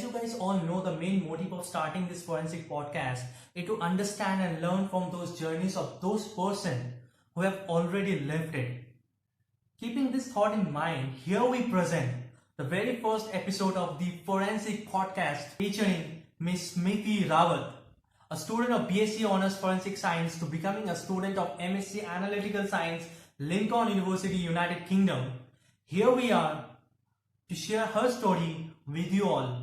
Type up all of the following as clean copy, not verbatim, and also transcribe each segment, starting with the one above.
as you guys all know, the main motive of starting this forensic podcast is to understand and learn from those journeys of those persons who have already lived it. Keeping this thought in mind, here we present the very first episode of the forensic podcast featuring Miss Smriti Rawat, a student of BSc Honours Forensic Science to becoming a student of MSc Analytical Science, Lincoln University, United Kingdom. Here we are to share her story with you all.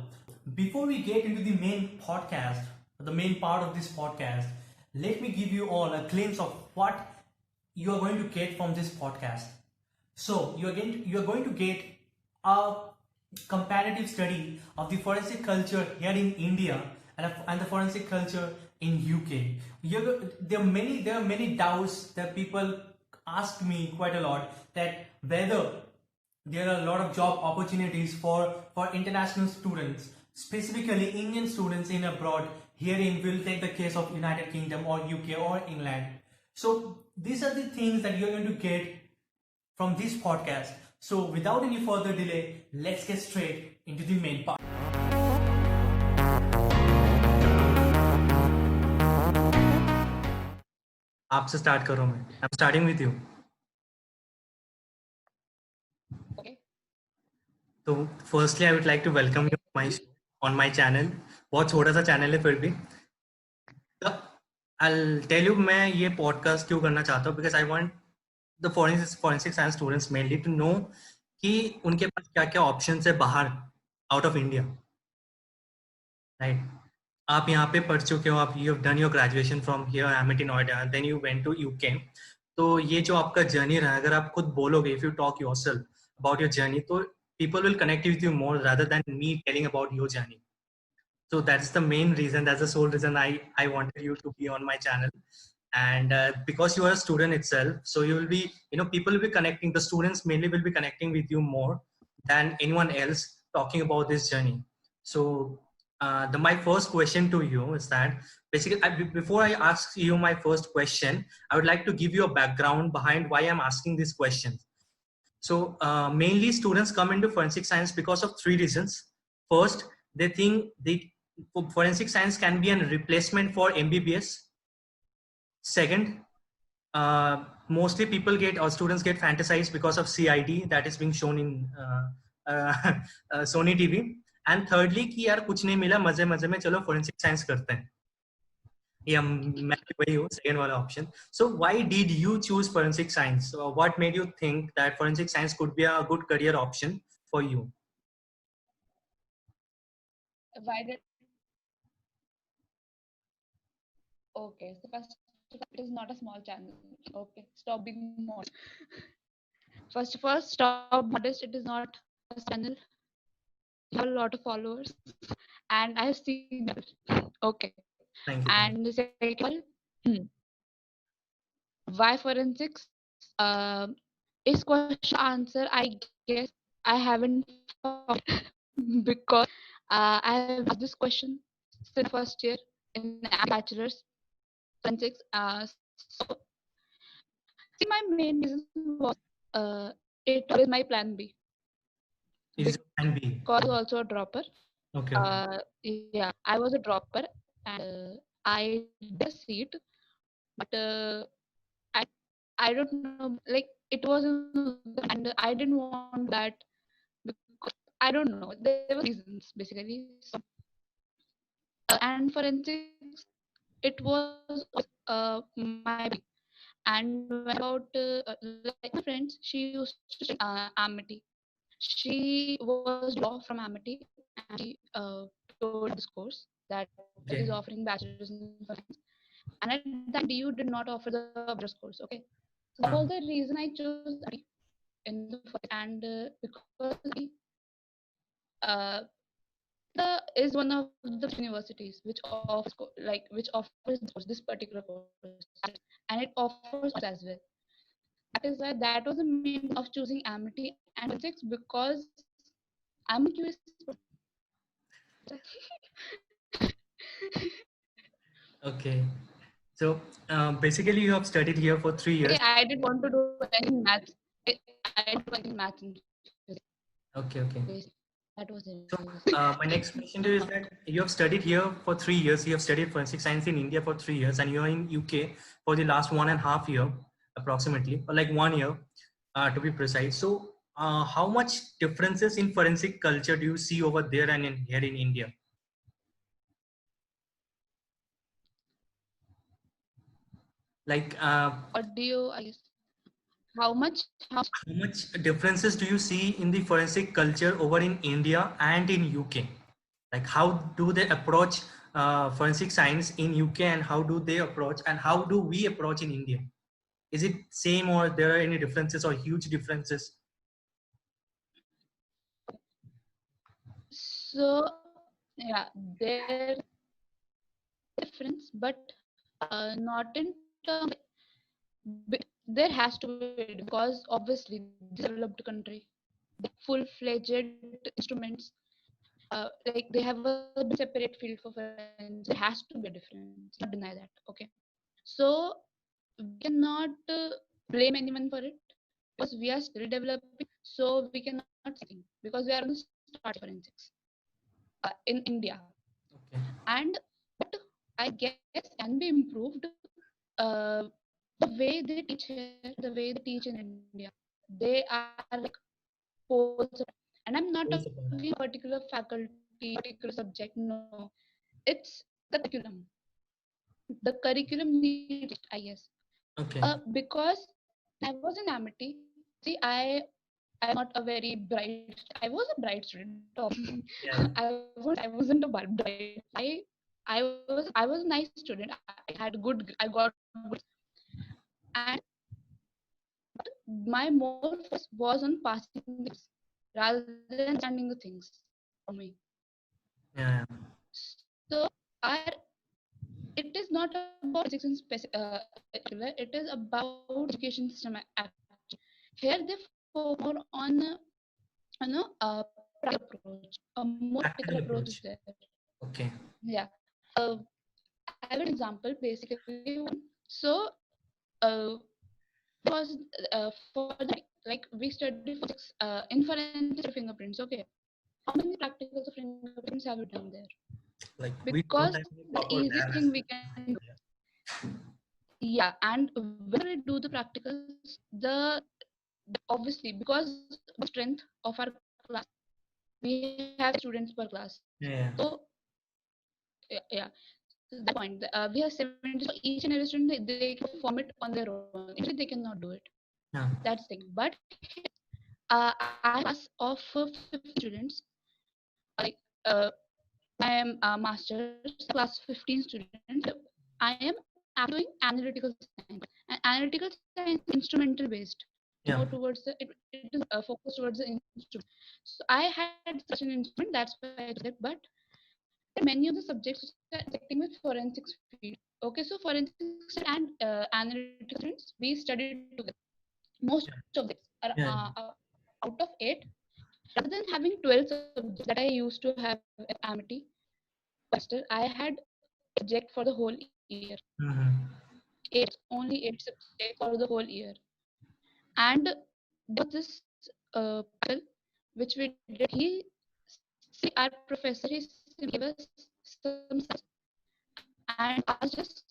Before we get into the main podcast, the main part of this podcast, let me give you all a glimpse of what you are going to get from this podcast. So you are going to get a comparative study of the forensic culture here in India and the forensic culture in UK. There are many doubts that people asked me quite a lot, that whether there are a lot of job opportunities for international students, specifically Indian students in abroad. Herein we'll take the case of United Kingdom or UK or England. So these are the things that you're going to get from this podcast. So without any further delay, let's get straight into the main part. आपसे start करो मैं. I'm starting with you. Okay. So firstly, I would like to welcome you on my channel. बहुत छोटा सा channel है फिर भी. I'll tell you मैं ये podcast क्यों करना चाहता हूँ, because I want the forensic science students mainly to know कि उनके पास क्या क्या options है बाहर, out of India. Right. आप यहाँ पे पढ़ चुके हो, आप you have done your graduation from here, Amity Noida, and then you went to UK. तो ये जो आपका जर्नी रहा, अगर आप खुद बोलोगे, if you talk yourself about your journey, तो people will connect with you more rather than me telling about your journey. So that's the main reason, that's the sole reason I wanted you to be on my channel. And because you are a student itself, so you will be, people will be connecting, the students mainly will be connecting with you more than anyone else talking about this journey. So my first question to you is that, basically, before I ask you my first question, I would like to give you a background behind why I'm asking this question. So mainly students come into forensic science because of three reasons. First, they think forensic science can be a replacement for MBBS. Second, mostly students get fantasized because of CID that is being shown in Sony TV. And thirdly, कि यार कुछ नहीं मिला, मजे मजे में चलो forensic science करते हैं. Yeah, मैं वही हूँ, second वाला option. So why did you choose forensic science? What made you think that forensic science could be a good career option for you? Why did? Okay, so first, it is not a small channel. Okay, stop being modest. First of all, stop modest. It is not a channel. You have a lot of followers, and I have seen that. Okay. Thank you. And the second, why forensics? Is question answer, I guess I haven't found because I have asked this question since first year in bachelor's forensics. So see, my main reason was it was my plan B. Is plan B? Because I was also a dropper. Okay. Yeah, I was a dropper and I did a seat, but I don't know, like it wasn't, and I didn't want that because I don't know, there were reasons basically. So, and forensics, it was my baby. And when about like my friends, she used to study Amity. She was law from Amity, and she told this course that it is offering bachelor's in forensics. And at that DU did not offer the bachelor's course. Okay, so that was the reason I chose in the first, and because the is one of the universities which offers this particular course, and it offers as well. That is why that was the main of choosing Amity and physics, because I'm a curious person. Okay. So basically, you have studied here for 3 years. Okay, I didn't want to do any maths. I didn't do any maths in physics. Okay. That was So, it. my next question to you is that you have studied here for 3 years. You have studied forensic science in India for 3 years, and you are in UK for the last 1.5 year, approximately, or like 1 year, to be precise. So, how much differences in forensic culture do you see over there and in here in India? Like, What do you, I guess, how how much differences do you see in the forensic culture over in India and in UK? Like, how do they approach forensic science in UK, and how do they approach, and how do we approach in India? Is it same, or there are any differences or huge differences? so yeah, there difference, but not in terms. There has to be because obviously this is a developed country. Full-fledged instruments, like they have a separate field for forensics. There has to be a difference. Cannot deny that. Okay, so we cannot blame anyone for it because we are still developing. So we cannot say anything because we are on the start of forensics in India, Okay. and what I guess can be improved. Uh, the way they teach here, the way they teach in India, they are like poles apart. And I'm not Pulls talking apart. particular faculty, particular subject. No, it's the curriculum. The curriculum needs, I guess, Okay. because when I was in Amity, see, I'm not a very bright. I was a bright student. Obviously. Yeah, yeah. I wasn't a bright. I was a nice student. I had good. I got good, and my more focus was on passing the exams rather than understanding the things for me. Yeah, So our it is not about physics in particular. It is about education system actually. Here they focus more on practical approach. A more practical practical approach approach. is there. Okay. Yeah. Uh, I have an example. Basically, so uh, was for the like we studied physics in forensic fingerprints. Okay, how many practicals of fingerprints have you done there? Like, we don't Because have any the proper easiest lab as thing we well. can do, yeah, and when we do the practicals, the obviously because strength of our class, we have students per class. Yeah, So yeah, so that's the point. We have 70, so each and every student they can perform it on their own. Individually, they cannot do it. yeah, That's the thing. But I have a class of 50 students. Like I am a master's class 15 students. I am actually doing analytical science, and analytical science is instrumental based. It's yeah, more towards it is focused towards the instrument. So I had such an instrument. That's why I chose it. But there are many of the subjects which are intersecting with forensics field. Okay, so forensics and analytical students we studied together. Most of them are yeah. out of 8. Rather than having 12 subjects that I used to have at Amity per semester, I had 8 subjects for the whole year. Mm-hmm. 8, only 8 subjects for the whole year. And there was this practical which we did. Our professor, he simply gave us some slides and asked us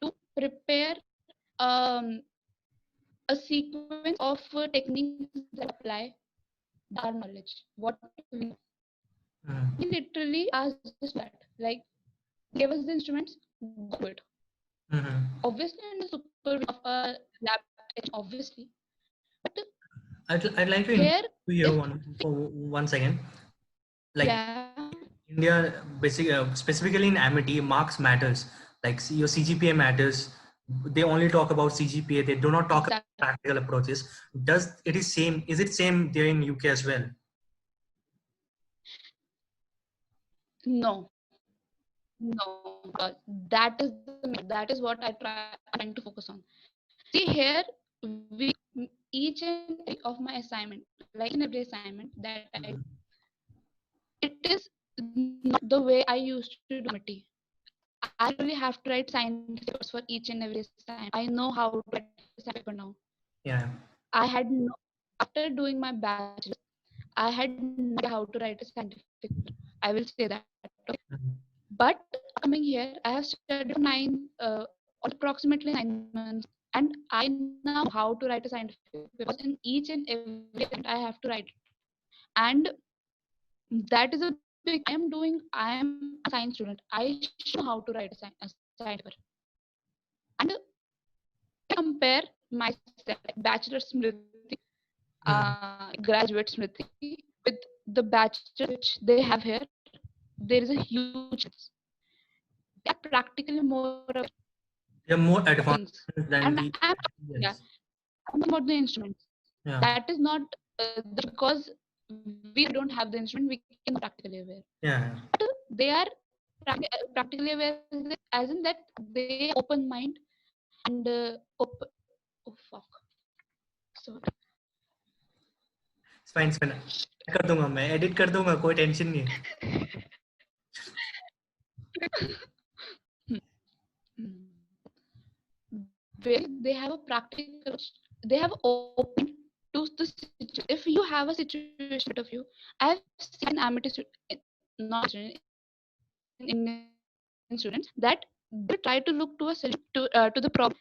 to prepare um, a sequence of techniques that apply our knowledge, what we know. He Mm-hmm. literally asked us that, like, gave us the instruments, go do it. Mm-hmm. Obviously, under supervision of a lab technician, obviously. But I'd like to interrupt here, you here if, for 1 second. Like, yeah, India, specifically in Amity, marks matters. Like, your CGPA matters. They only talk about CGPA. They do not talk about exactly. practical approaches. Does it is same? Is it same there in UK as well? No, no, that is that is what I'm trying to focus on. See here, we each and every of my assignment, like in every assignment that I do, Mhm. it is not the way I used to do MIT. I literally have to write scientific papers for each and every assignment. I know how to write a scientific paper now. Yeah. I had no, after doing my bachelor, I had no idea how to write a scientific paper. I will say that. Okay? Mhm. But coming here, I have studied for approximately 9 months, and I now know how to write a scientific paper because in each and every assignment I have to write it. And that is a big. I am a science student. I should know how to write a science paper. And compare myself, like Bachelor Smriti, Mhm. graduate Smriti, with the bachelor which they have here, there is a huge difference. They are practically more aware They're more of advanced things. than And we. yeah, Yes. I'm talking about the instruments. Yeah. That is not because we don't have the instrument, we can practically aware. Yeah. But they are practically aware as in that they open mind and oh fuck. So It's fine. कर दूंगा मैं edit कर दूंगा कोई tension नहीं है. where they have a practical, they have opened to the situation. If you have a situation of you, I have seen amity not in Indian students that they will try to look to a solution to the problem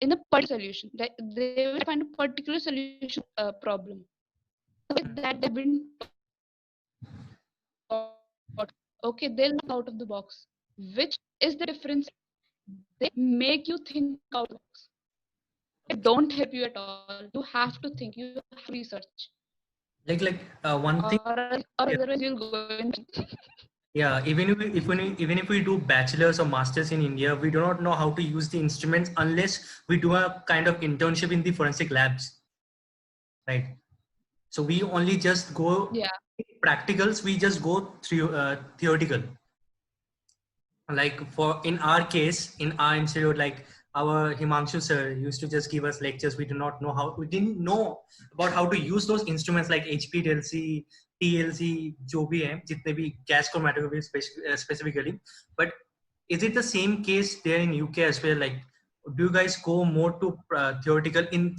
in a particular solution. They will find a particular solution problem. The way that they've been taught, okay, they'll look out of the box. Which is the difference? They make you think out of the box. They don't help you at all. You have to think. You have to research, One thing. or Yeah. otherwise you'll go in. Yeah, even if we do bachelor's or masters in India, we do not know how to use the instruments unless we do a kind of internship in the forensic labs, right? So we only just go Yeah, practicals. We just go through theoretical. Like for in our case, in our institute, like our Himanshu sir used to just give us lectures. We didn't know about how to use those instruments like HPLC, TLC, जो भी है, जितने भी gas chromatography specifically. But is it the same case there in UK as well? Like, do you guys go more to theoretical in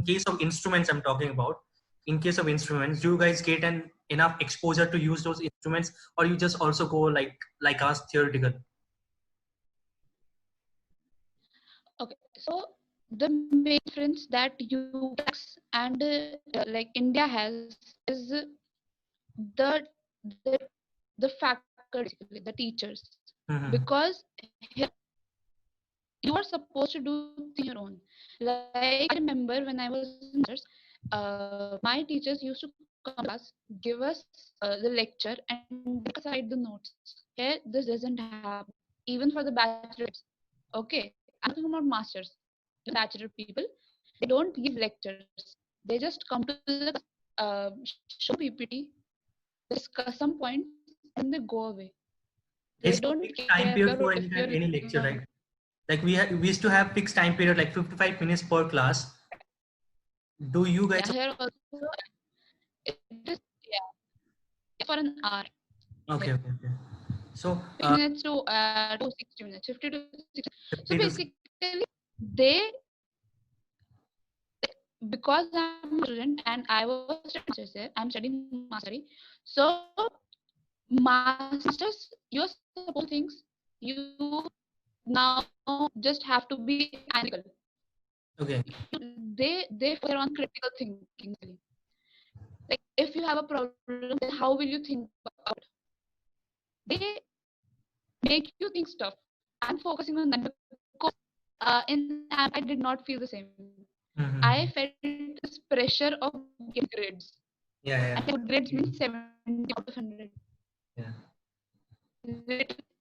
case of instruments? I'm talking about. In case of instruments, do you guys get an enough exposure to use those instruments, or you just also go like us theoretical? okay. So the main difference that UX and like India has is the the the faculty, basically the teachers, Mm-hmm. because here you are supposed to do things on your own. Like I remember when I was in masters, my teachers used to come to class, give us the lecture, and take aside the notes. Here, this doesn't happen. Even for the bachelor, okay, I'm talking about masters, even bachelor people, they don't give lectures. They just come to the class, show PPT, discuss some points, and they go away. They There's no don't fixed care time if period you're for listening any or lecture, not. right? Like we used to have fixed time period, like 55 minutes per class. Do you guys? Yeah, here also it is, yeah, for an hour Okay, here. okay, okay. So 50 minutes to 60 minutes, 50 to 60. So 50 to basically, they, because I'm a student and I was studying masters there, I'm studying mastery. So masters, you're supposed to things. You now just have to be analytical. okay. They focus on critical thinking. Like if you have a problem, then how will you think about it? They make you think stuff. I'm focusing on that because in I did not feel the same. I Mm-hmm. felt this pressure of getting grades. Yeah, And yeah, good grades means 70 out of 100. yeah.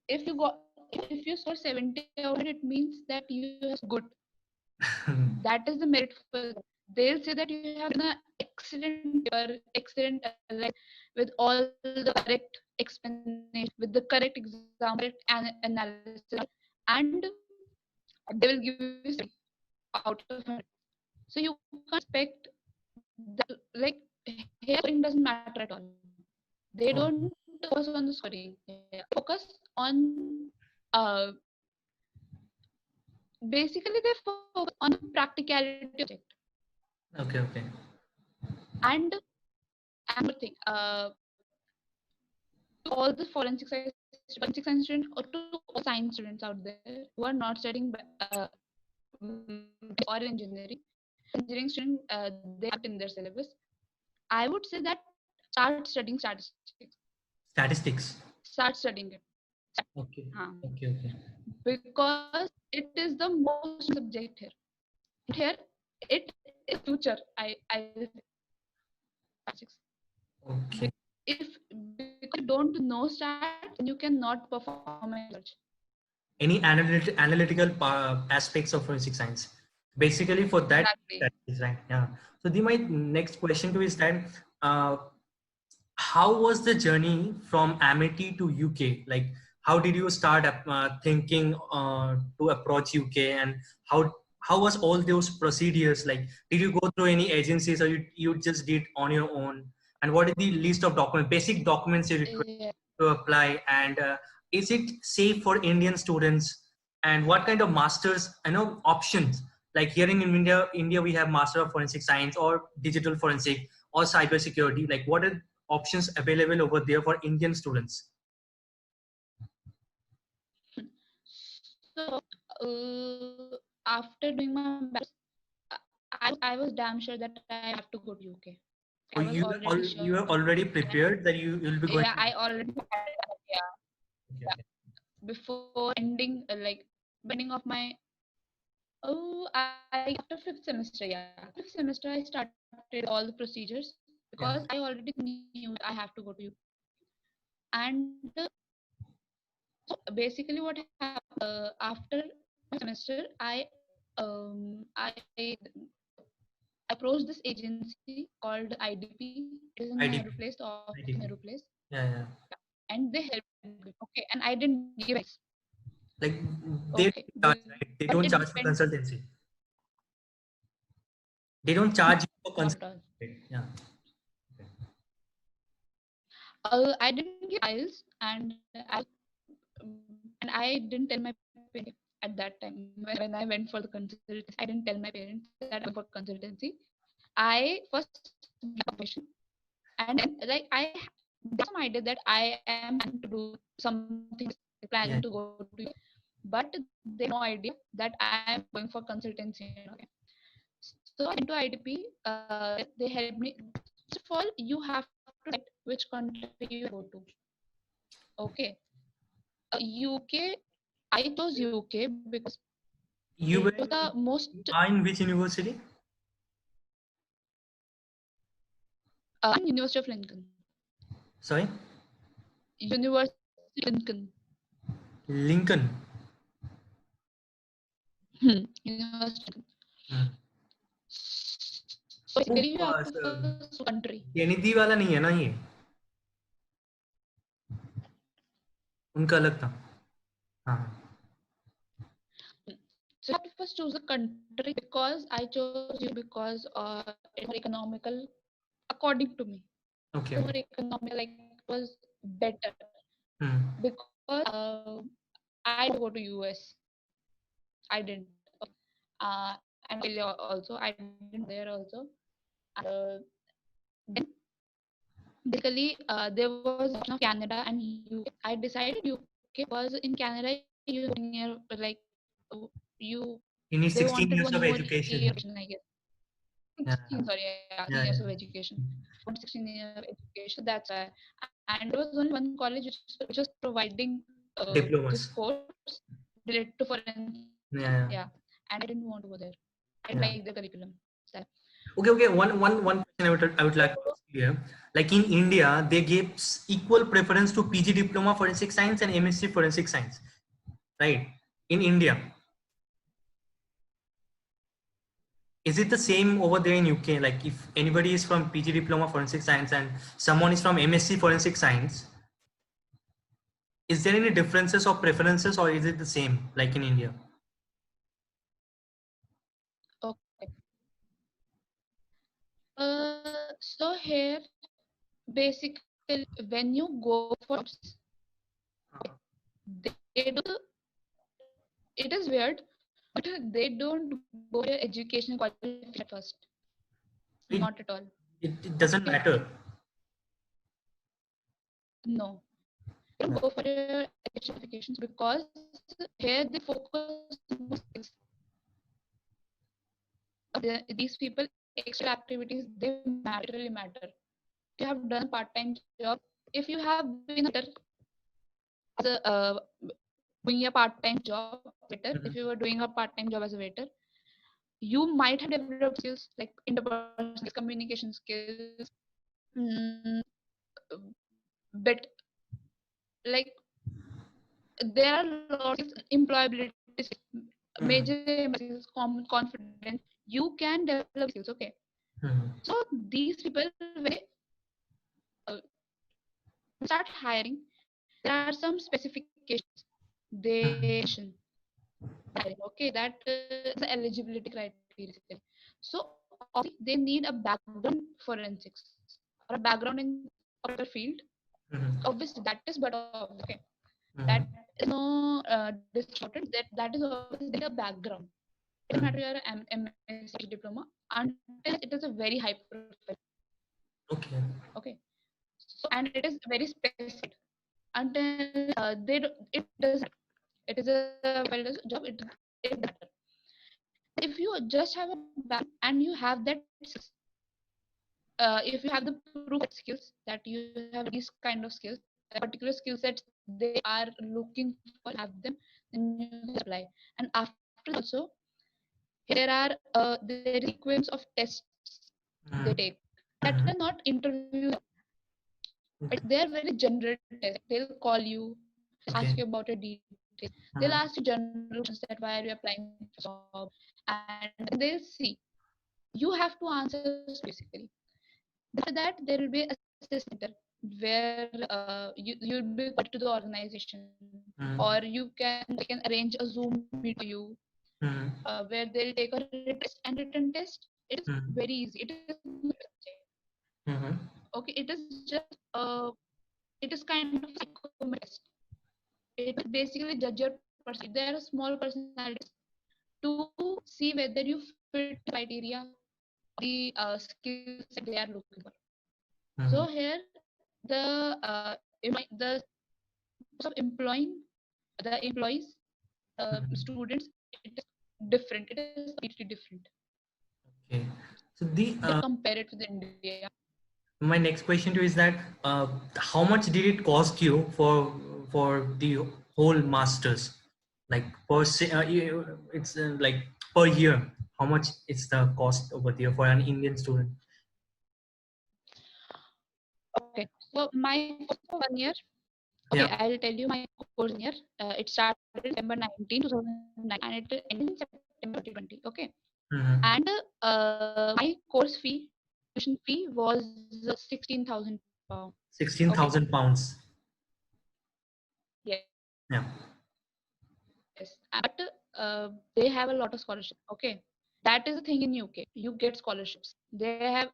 If you got, if you score 70 out of 100, it means that you are good. That is the merit for them. They'll say that you have done an excellent paper, excellent like with all the correct explanation, with the correct example, correct analysis, and they will give you 70 out of 100. So you can't expect that, like here scoring doesn't matter at all. They Okay, don't focus on the scoring. They focus on uh basically they focus on the practicality of it. okay, okay. And And one more thing, to all the forensic science students, or to all science students out there who are not studying or engineering, students, they have it in their syllabus. I would say that start studying statistics. Statistics. Start studying it. Okay. Huh. Okay. Okay. Because it is the most subject here. Here, it is future. I will say statistics. Okay. If because you don't know stats, then you cannot perform any research. Any analytical aspects of forensic science. Basically, for that, Exactly. that is right. Yeah. So my next question to is that, uh, how was the journey from Amity to UK? Like, how did you start thinking to approach UK, and how was all those procedures? Like, did you go through any agencies, or you just did on your own? And what is the list of basic documents you require Yeah. to apply? And is it safe for Indian students? And what kind of masters, options? Like here in India, we have Master of Forensic Science or Digital Forensic or Cyber Security. Like, what are options available over there for Indian students? So, after doing my bachelor's, I was damn sure that I have to go to UK. I Or was already sure. you are already prepared that you'll be going Yeah, to. I already had an idea. Okay, Yeah. okay. Before ending, beginning of my I after fifth semester, yeah. After fifth semester, I started all the procedures because Yeah. I already knew that I have to go to UK. And basically, what happened after my semester, I approached this agency called IDP. It is in Nehru IDP. Place, the office in Nehru IDP. Place, Yeah, yeah. and they helped me. Okay, and I didn't give any fees. Like, they Okay, don't charge, right? They but don't it charge for depends. consultancy. They don't charge you for Not at all. consultancy. Yeah. I didn't give files, and I didn't tell my parents at that time when I went for the consultancy. I didn't tell my parents that I'm going for consultancy. I first gave information, and then they have some idea that I am planning to do something, planning Yeah. to go to UK, but they have no idea that I am going for consultancy. Okay. So I went to IDP. They helped me. First of all, you have to decide which country you go to. Okay. UK. I chose UK because You it were was the most you are in which university? University of Lincoln. Sorry, University of Lincoln. Lincoln. University. Hmm. So वो basically, you have to first country. Kennedy वाला नहीं है ना ये? उनका अलग था. हाँ. So you have to first choose a country because I chose you because it's more economical according to me. Okay. It was more economical, like it was better Hmm. because I didn't go to US. I didn't. And Australia also I didn't go there also. Then basically there was option of Canada and UK. I decided UK because in Canada you have 1 year you You need they 16 wanted years one of more education. year, I guess. Yeah. 16, sorry, yeah, Yeah, 16 years yeah. of education. 16 year education. That's why, and there was only one college which was providing this Diplomas. course related to forensic. Yeah, yeah. Yeah, and I didn't want to go there. I didn't Yeah. like the curriculum. So, Okay, okay. One question I would like to ask you here. Like in India, they give equal preference to PG Diploma Forensic Science and MSc Forensic Science, right? In India, is it the same over there in UK? Like if anybody is from PG Diploma Forensic Science and someone is from MSc Forensic Science, is there any differences or preferences, or is it the same like in India? okay. So here, basically, when you go for jobs, they do. It is weird, but they don't go your education qualification first. It, Not at all. it doesn't Okay. matter. No, you No. don't go for your education qualifications because here they focus more skills. These people extra activities they matter, literally matter. If you have done part-time job, if you have been a waiter as a doing a part-time job as a waiter, if Mhm. you were doing a part-time job as a waiter, you might have developed skills like interpersonal skills, communication skills, mm, but like there are lots of employability skills, Mhm. major skills, confidence. You can develop skills, okay? Mhm. So these people, when they start hiring, there are some specifications they Mhm. mention hiring. Okay, that is the eligibility criteria basically. So obviously they need a background in forensics or a background in a particular field. Mhm. Obviously, that is but obvious. Okay, that Mhm. is no discussion about it. That is obviously they need a background. It doesn't Mhm. matter your MSc diploma until it is a very high profile. Okay. Okay, so and it is very specific until it doesn't. It is a well job. It doesn't matter. If you just have a background and you have that skills, if you have the proof that skills that you have these kind of skills, particular skill sets they are looking for, have them, then you can apply. And after that also, there are there is sequence of tests they Mhm. take that Mhm. are not interviews. Okay. They're very general tests. They'll call you, just Okay. ask you about your details. They'll Mhm. ask you general questions that why are you applying for job, and they'll see. You have to answer basically. After that, there will be assessment center where you'll be called to the organization, Mhm. or you can they can arrange a Zoom meet for you Mhm. where they'll take a written test. And written test it is Mhm. very easy. It is not subject. Mhm. Okay, it is just it is kind of a psychometric test. It will basically judge your personality. There are small personalities to see whether you fit criteria, the skills that they are looking for. So Mhm. here the the purpose of employing the employees, Mhm. students, it is different. It is completely different. Okay. So the If you compare it with India, my next question to you is that how much did it cost you for the whole masters, like it's like per year, how much is the cost over there for an Indian student? okay. So my course for 1 year. Okay, Yeah. I'll tell you my course in year. It started December 19, 2009, and it ended in September 2020. Okay, Mm-hmm. and my course fee, tuition fee was 16,000 pounds. Okay, 16,000 pounds. yes, Yeah. but they have a lot of scholarship. Okay, that is the thing in UK. You get scholarships. They have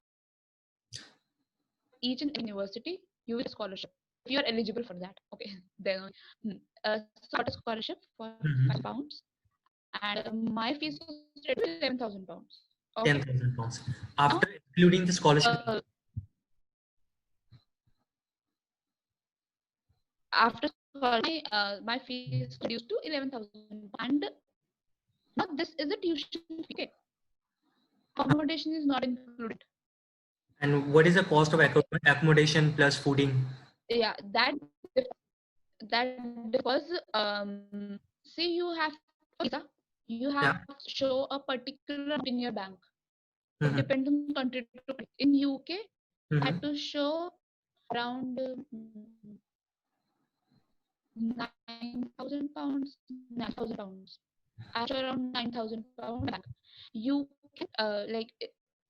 each and every university. You will get a scholarship if you are eligible for that. Okay, then only. So I got a scholarship for Mm-hmm. £5,000, and my fees was reduced to 11,000 pounds. Okay, 10,000 pounds now after including the scholarship. after scholarship, my fees reduced to 11,000, and now this is a tuition fee. Okay, accommodation is not included. And what is the cost of Okay, accommodation plus fooding? yeah, that because see you have visa, you Yeah. have to show a particular amount in your bank. It Mm-hmm. depends on country to country. In UK, you Mm-hmm. have to show around 9,000 pounds, 9,000 pounds. I have to show around 9,000 pounds in my bank. You can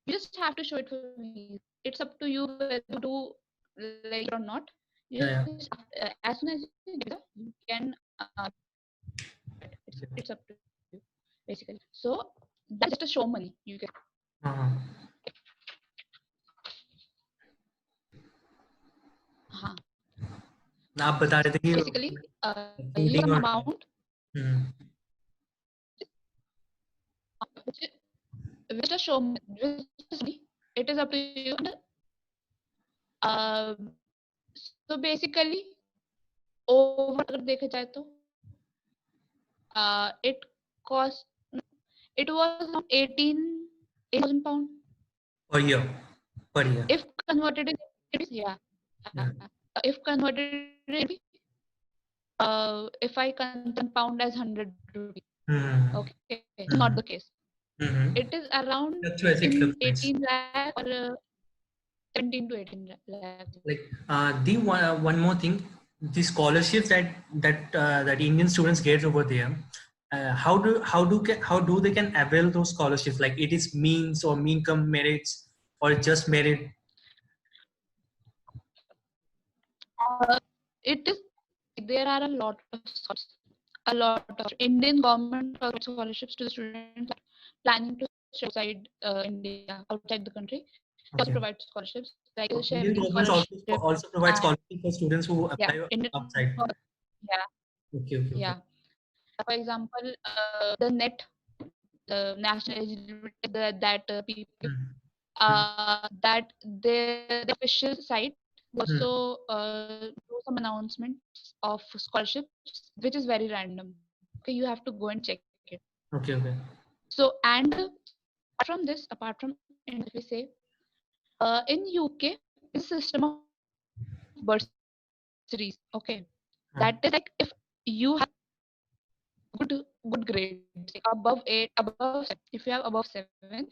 you just have to show it for visa. It's up to you whether to do like it or not. You Yeah. just as soon as you get visa, you can do it. It's up to you basically. So that is just a show money you can. Yeah. Uh-huh. हाँ आप बता रहे थे कि basically you have fooding some और amount which which is show which is money. It is up to you. And, uh, So basically, over अगर देखा जाए तो it cost it was around 18,000 pound. per year, per year. If converted in rupees, yeah. Yeah. If converted in rupee, if I convert pound as 100 rupees, Mm-hmm. okay, this is not the Mm-hmm. case. Mm-hmm. It is around Fluctuates, it 18, fluctuates. 18 lakh or 17 to 18 lakh. Like the one more thing, the scholarships that Indian students get over there, how do they can avail those scholarships? Like it is means or mean come merits or just merit. It is there are a lot of scholarships, a lot of Indian government scholarships to the students planning to study outside India, outside the country. They also Okay. provide scholarships like Okay. Indian Chevening government scholarship also provides and scholarship for students who yeah, apply Indian outside. yeah, Okay. Okay. Okay. yeah. For example, the net, the national eligibility that people give, Mm-hmm. that the official site Mm-hmm. also do some announcements of scholarships, which is very random. Okay, you have to go and check it. Okay. Okay. So, and apart from India, if we say, in UK, is a system of bursaries. Okay, that is like if you have good grades, like above 8, above 7. If you have above 7,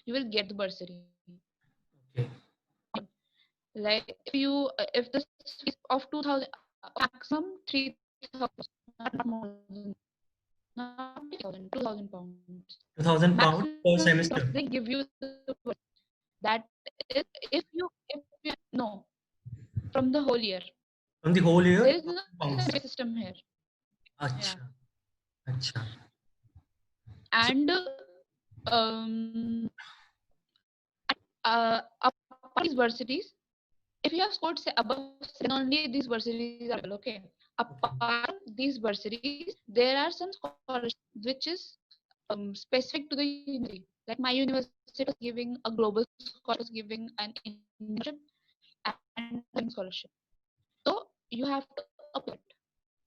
you will get the bursary. Okay. Like if the fees of 2,000, maximum 3,000, not more than not 3,000, 2,000 pounds. 2,000 pounds Maximum per 3,000 semester they give you the that is if you no from the whole year. from the whole year. There is no 2,000 pounds. system here. Yeah, Acha. Acha. So, and apart from these varsities, if you have scored say above 7 only, these bursaries are available. Okay. okay. Apart from these bursaries, there are some scholarships which is specific to the university. Like my university was giving a global scholarship, was giving an internship and a scholarship. So you have to apply it.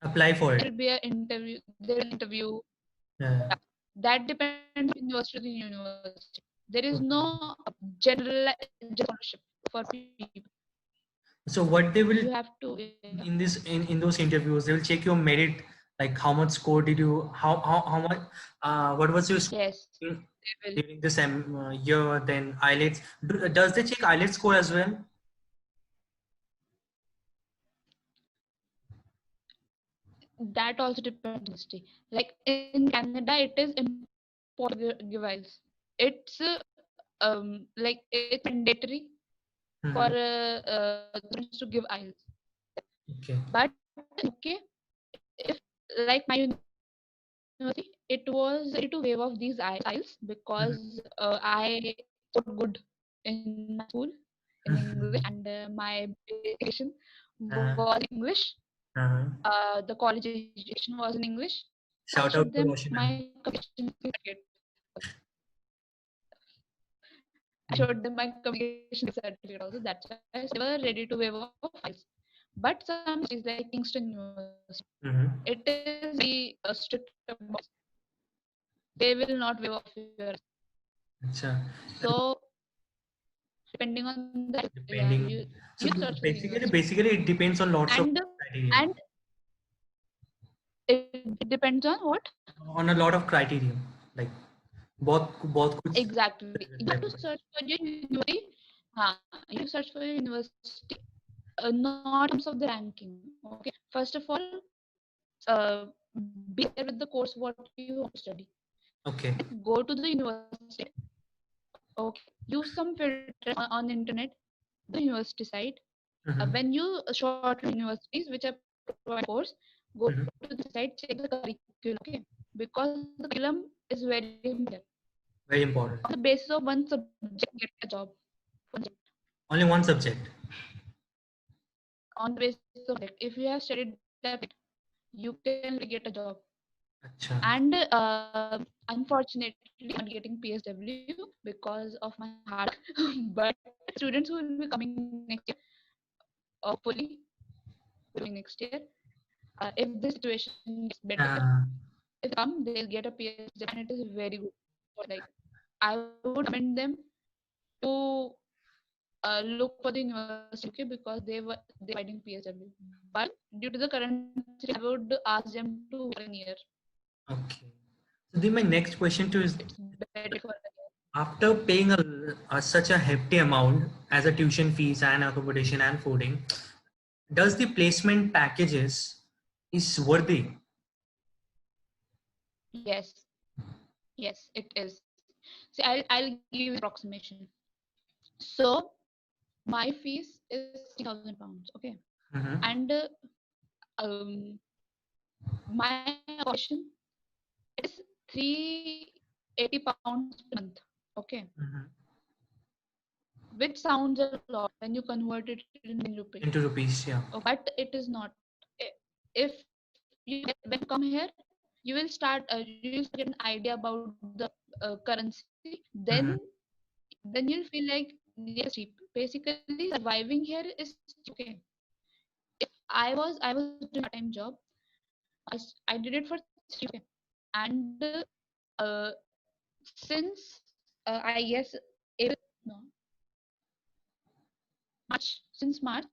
Apply for There it. will be an interview. There will be an interview. Yeah. Yeah. That depends on university to the university. There is Okay. no general scholarship for people. So what they will You have to in this in those interviews, they will check your merit, like how much score did you, how much, what was your score yes, they will. during this year, then IELTS. Does they check IELTS score as well? That also depends on university. Like in Canada, it is important to give IELTS. It's like it's mandatory for Mm-hmm. students to give IELTS. Okay. But UK, if like my university, it was ready to waive off these IELTS Mm-hmm. because I scored good in my school in English Mm-hmm. and my education Uh, was in English. uh-huh. The college education was in English. So I Shout out showed to them Roshan. my communication certificate. I showed them my communication certificate also. That's why they were ready to waive off files. But some universities like Kingston University, Mm-hmm. it is very strict about this. They will not waive off your. Acha. So depending on that, yeah, Depending. you So have to search for the university, basically it depends on lots of and criteria. and it depends on what On a lot of criteria, like both कुछ exactly. You have to search for your university. You have to search for your university, not in terms of the ranking. Okay, first of all, uh, be clear with the course what you want to study. Okay. Then go to the university. Okay, use some filter on the internet, the university site. Mm-hmm. When you shortlist universities which are providing course, go Mm-hmm. to the site, check the curriculum. Okay, because the curriculum is very important. Very important. On the basis of one subject, get a job. One subject. Only one subject. On the basis of that, if you have studied that, you can get a job. Acha. And unfortunately, I'm not getting PSW because of my hard work. But students who will be coming next year, hopefully, next year. If this situation gets better, Uh, if come, they'll get a PhD, and it is very good. Like, I would recommend them to look for the university UK because they providing PSW. But due to the current situation, I would ask them to wait for a year. okay. So then my next question to is, It's better for a year. after paying such a hefty amount as a tuition fees and accommodation and fooding, does the placement packages is worthy? Yes, yes, it is. See, I'll give you approximation. So my fees is 3,000 pounds. Okay, Mm-hmm. and my accommodation is 380 pounds per month. Okay, Mm-hmm. which sounds a lot when you convert it in rupee. Into rupees, yeah. Oh, but it is not. If you when you come here, you will start get an idea about the currency. Mm-hmm. Then you'll feel like yes, cheap. Basically, surviving here is okay. If I was doing a part-time job, I did it for 3 okay, and uh, since I guess April, no, March,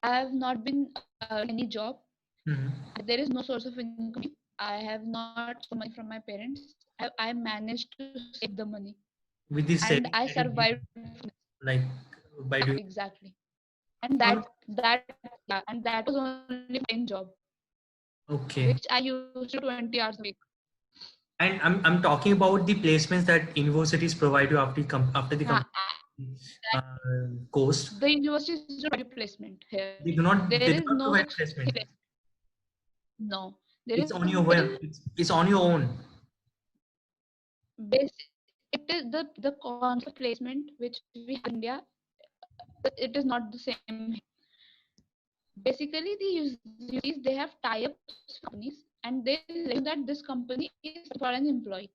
I have not been any job. Mm-hmm. There is no source of income. I have not stolen money from my parents. I managed to save the money, With the and savings I that you did, survived. like by doing. Exactly, and Um, that was only my main job, okay. which I used to 20 hours a week. And I'm talking about the placements that universities provide you after the Yeah, uh, course. the universities don't provide you placement here. They There do is not no provide such placement. thing. No, there It's is on your still own. It's on your own. basic. It is the concept of placement which we have in India. It is not the same. Basically, the universities they have tie-ups with companies, and they let you that this company is for an employee.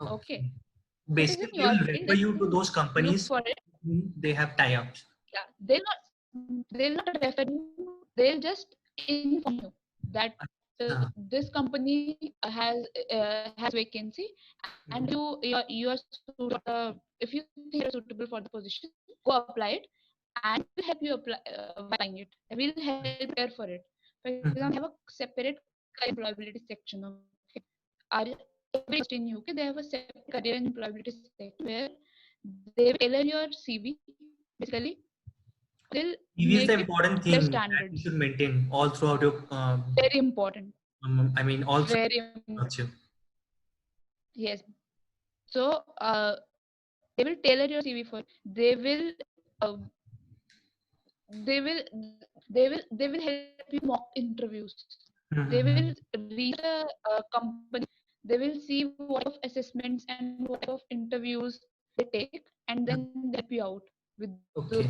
Okay, Okay. it is in Basically, they your will field. refer They you to don't those look companies for it. whom they have tie-ups. Yeah, they'll not refer you. They'll just inform you that Ah, this company has vacancy, and mhm. you are suitable for the, if you think you're suitable for the position, go apply it, and we'll help you apply by applying it. We'll help prepare for it. For example, they Mhm. have a separate career employability section. Okay, our every university in UK they have a separate career and employability section where they will tailor your CV basically. They'll CV is the make it important their thing that you should standards. maintain all throughout your, Very important. I mean, all throughout Very your. yes. So they will tailor your CV for. Uh, they will they will help you mock interviews. They will Mhm. reach a company. They will see what of assessments and what of interviews they take, and then they help you out with those. Okay,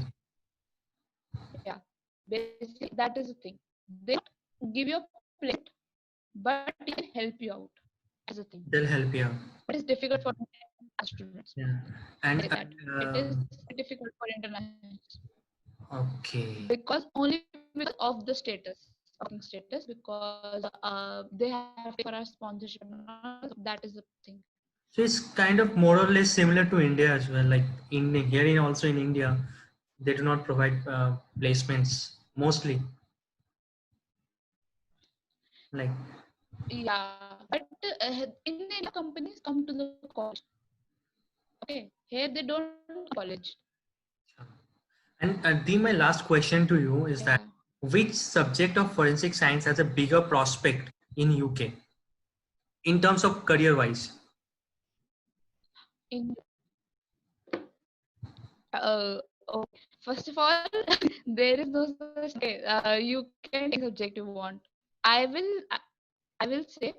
Yeah, basically that is the thing. They not give you a plate, but they can help you out as a thing. they'll help you. What is difficult for as students? Yeah, I and say that it is difficult for international okay. because only because of the status, working status, because they have to pay for our sponsorship and all, so that is the thing. So it's kind of more or less similar to India as well. Like in here, in also in India, they do not provide placements mostly. Like, Yeah, but in India companies come to the college. Okay, here they don't come to college. and then my last question to you is that Yeah, which subject of forensic science has a bigger prospect in UK in terms of career wise? in oh, first of all, there is no such thing. You can take subject you want. I will I will say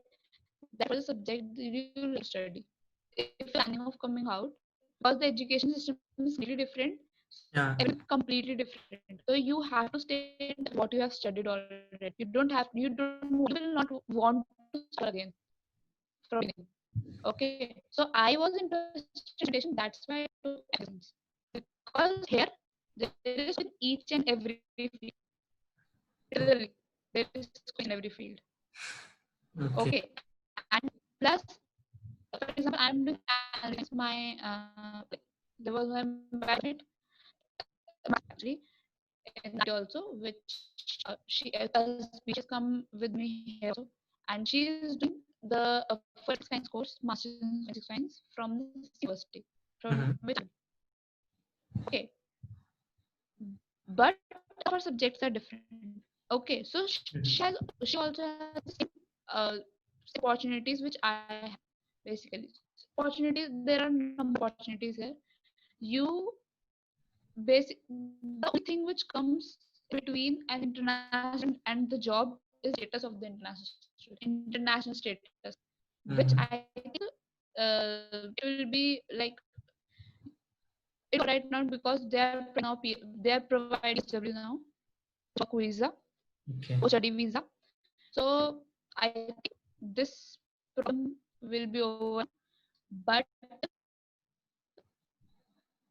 that was a subject that you like to study. If you're planning of coming out, because the education system is completely different, Yeah. everything completely different. So you have to stay in what you have studied already. You will not want to start again from beginning. Okay. So I was interested in education, that's why I took science. Because here there is in each and every field. Literally. there is question in every field. Okay. Okay, and plus, for example, I'm doing analytics. My there was my batchmate, actually, in IT also, which she as she has come with me here also, and she is doing the forensic science course, master's in forensic science from the university, from Mhm. which, okay, but our subjects are different. Okay, so Mhm. she also has the same uh, opportunities which I have, basically. Opportunities, there are number of opportunities here. You basic The only thing which comes between an international and the job is status of the international status, which Mhm. I think it will be like it's right now because they are providing SW now, work visa, Okay. post study visa. So I think this problem will be over, but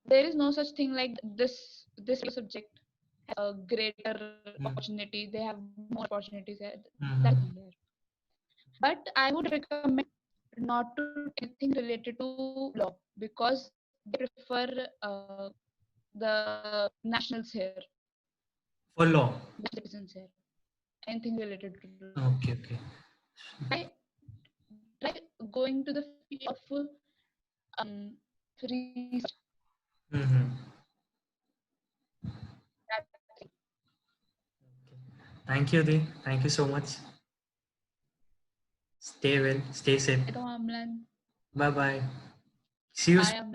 there is no such thing like this subject a greater Mm. opportunity. They have more opportunities here. That's Mhm. here. But I would recommend not to take anything related to law because they prefer the nationals here, For law. the citizens here. Anything related to law. Okay. Okay. Try try going to the field of research. Mhm. That's it. Thank you, Di. Thank you so much. Stay well. Stay safe. Ito, Amlan. Bye bye. See you Bye, Amlan.